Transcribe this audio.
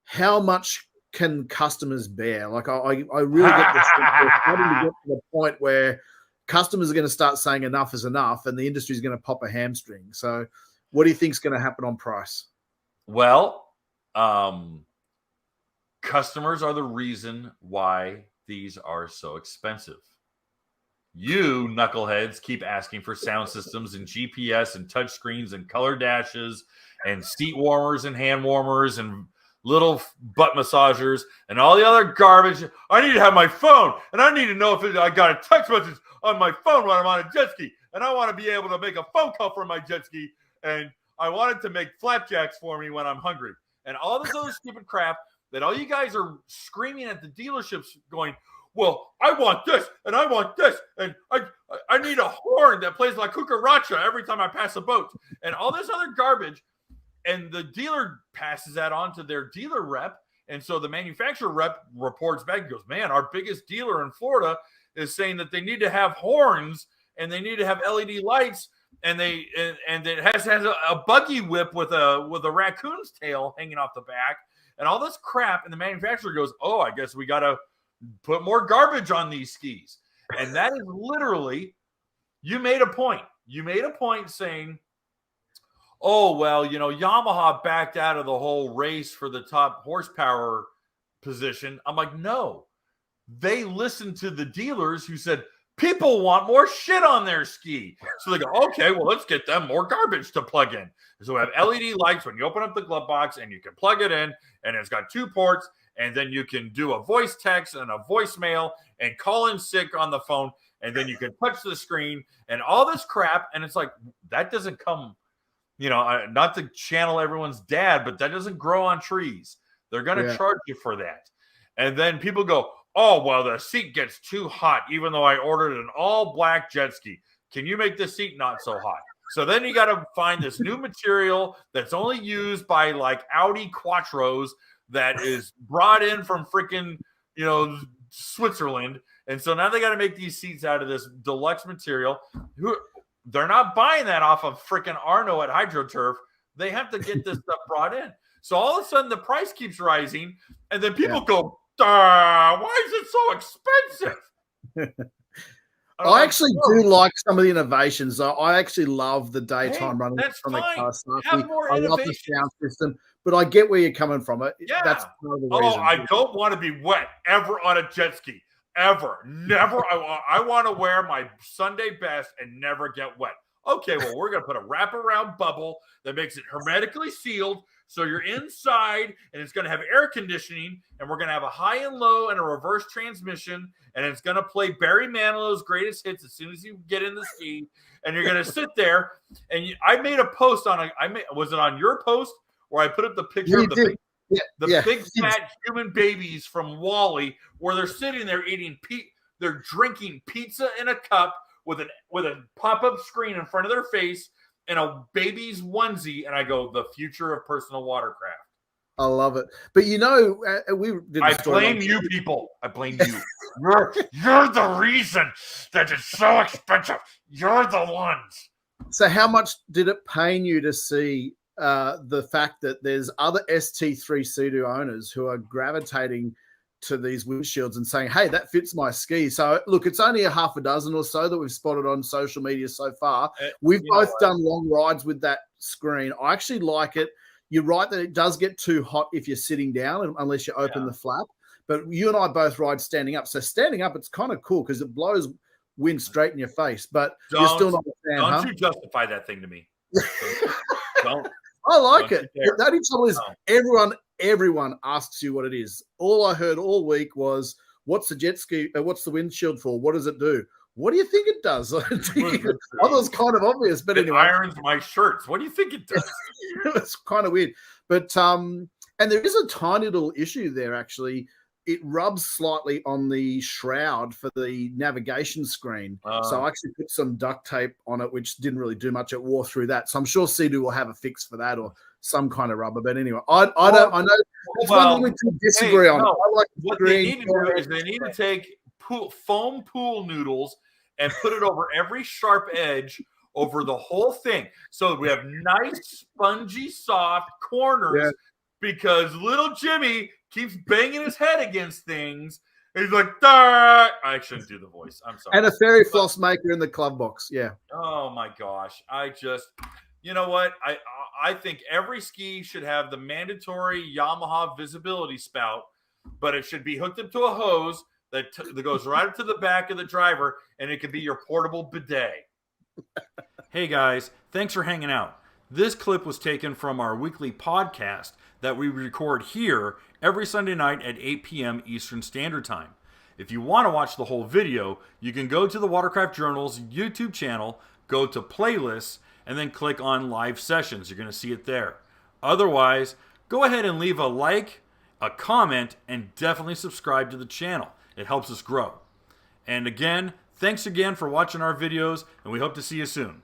how much can customers bear? Like I really get this starting to get to the point where customers are going to start saying enough is enough, and the industry is going to pop a hamstring. So, what do you think is going to happen on price? Well, customers are the reason why these are so expensive. You knuckleheads keep asking for sound systems and GPS and touchscreens and color dashes and seat warmers and hand warmers and little butt massagers and all the other garbage. I need to have my phone, and I need to know if I got a text message on my phone when I'm on a jet ski, and I want to be able to make a phone call from my jet ski, and I wanted to make flapjacks for me when I'm hungry, and all this other stupid crap that all you guys are screaming at the dealerships going, well, I want this, and I want this, and I need a horn that plays like cucaracha every time I pass a boat, and all this other garbage. And the dealer passes that on to their dealer rep, and so the manufacturer rep reports back and goes, man, our biggest dealer in Florida is saying that they need to have horns, and they need to have LED lights, and it has a buggy whip with a raccoon's tail hanging off the back, and all this crap, and the manufacturer goes, oh, I guess we got to put more garbage on these skis. And that is literally, you made a point. You made a point saying, oh, well, Yamaha backed out of the whole race for the top horsepower position. I'm like, no. They listened to the dealers who said, people want more shit on their ski. So they go, okay, well, let's get them more garbage to plug in. So we have LED lights when you open up the glove box, and you can plug it in, and it's got 2 ports, and then you can do a voice text and a voicemail and call in sick on the phone, and then you can touch the screen and all this crap. And it's like, that doesn't come, not to channel everyone's dad, but that doesn't grow on trees. They're going to charge you for that. And then people go, oh, well, the seat gets too hot, even though I ordered an all black jet ski. Can you make the seat not so hot? So then you got to find this new material that's only used by like Audi Quattros that is brought in from freaking, Switzerland. And so now they got to make these seats out of this deluxe material. They're not buying that off of freaking Arno at HydroTurf. They have to get this stuff brought in. So all of a sudden the price keeps rising, and then people go, why is it so expensive? I actually do like some of the innovations. I actually love the daytime running from the Kawasaki. I love the sound system, but I get where you're coming from. That's part of the reason. I don't want to be wet ever on a jet ski. Ever. Never. I want to wear my Sunday best and never get wet. Okay, well, we're going to put a wraparound bubble that makes it hermetically sealed, so you're inside, and it's going to have air conditioning, and we're going to have a high and low and a reverse transmission, and it's going to play Barry Manilow's greatest hits as soon as you get in the ski, and you're going to sit there. And I made a post was it on your post where I put up the picture of the big fat human babies from Wall-E, where they're sitting there eating they're drinking pizza in a cup with a pop-up screen in front of their face and a baby's onesie, and I go, the future of personal watercraft. I love it. But I blame you people. I blame you. You're the reason that it's so expensive. You're the ones. So how much did it pain you to see the fact that there's other ST3 Sea-Doo owners who are gravitating to these windshields and saying, hey, that fits my ski? So look, it's only a half a dozen or so that we've spotted on social media so far. We've both done long rides with that screen. I actually like it. You're right that it does get too hot if you're sitting down unless you open the flap. But you and I both ride standing up. So standing up, it's kind of cool because it blows wind straight in your face. But you're still not a fan, Don't you justify that thing to me. Don't. I like it. The only trouble is everyone asks you what it is. All I heard all week was, what's the jet ski? What's the windshield for? What does it do? What do you think it does? I thought it was kind of obvious, but anyway. It irons my shirts. What do you think it does? It's kind of weird. But and there is a tiny little issue there, actually. It rubs slightly on the shroud for the navigation screen. So I actually put some duct tape on it, which didn't really do much. It wore through that. So I'm sure Sea-Doo will have a fix for that or some kind of rubber. But anyway, I know it's one thing to disagree on. I like what they need to do is they need to take foam pool noodles and put it over every sharp edge over the whole thing. So we have nice, spongy, soft corners because little Jimmy keeps banging his head against things. He's like, Dah! I shouldn't do the voice. I'm sorry. And a fairy floss maker in the club box. Yeah. Oh my gosh. You know what? I think every ski should have the mandatory Yamaha visibility spout, but it should be hooked up to a hose that goes right up to the back of the driver, and it can be your portable bidet. Hey guys, thanks for hanging out. This clip was taken from our weekly podcast that we record here every Sunday night at 8 p.m. Eastern Standard Time. If you want to watch the whole video, you can go to the Watercraft Journal's YouTube channel, go to playlists, and then click on live sessions. You're going to see it there. Otherwise, go ahead and leave a like, a comment, and definitely subscribe to the channel. It helps us grow. And again, thanks again for watching our videos, and we hope to see you soon.